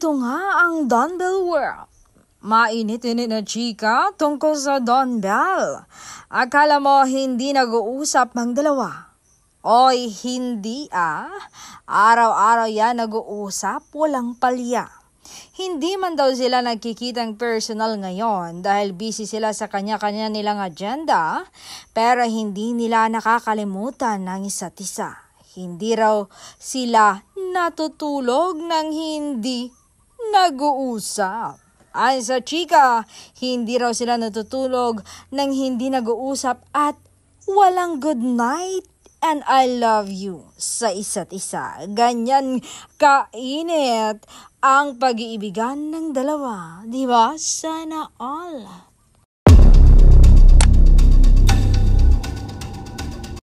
Ito nga ang Don Bell World. Mainit-init na chika tungkol sa Don Bell. Akala mo hindi nag-uusap ang dalawa? Oy, hindi Araw-araw yan nag-uusap, walang palya. Hindi man daw sila nagkikitang personal ngayon dahil busy sila sa kanya-kanya nilang agenda, pero hindi nila nakakalimutan ng isa't isa. Hindi raw sila natutulog ng hindi nag-uusap. Ayon sa chika, hindi raw sila natutulog ng hindi nag-uusap at walang good night and I love you sa isa't isa. Ganyan kainit ang pag-iibigan ng dalawa. Diba? Sana all.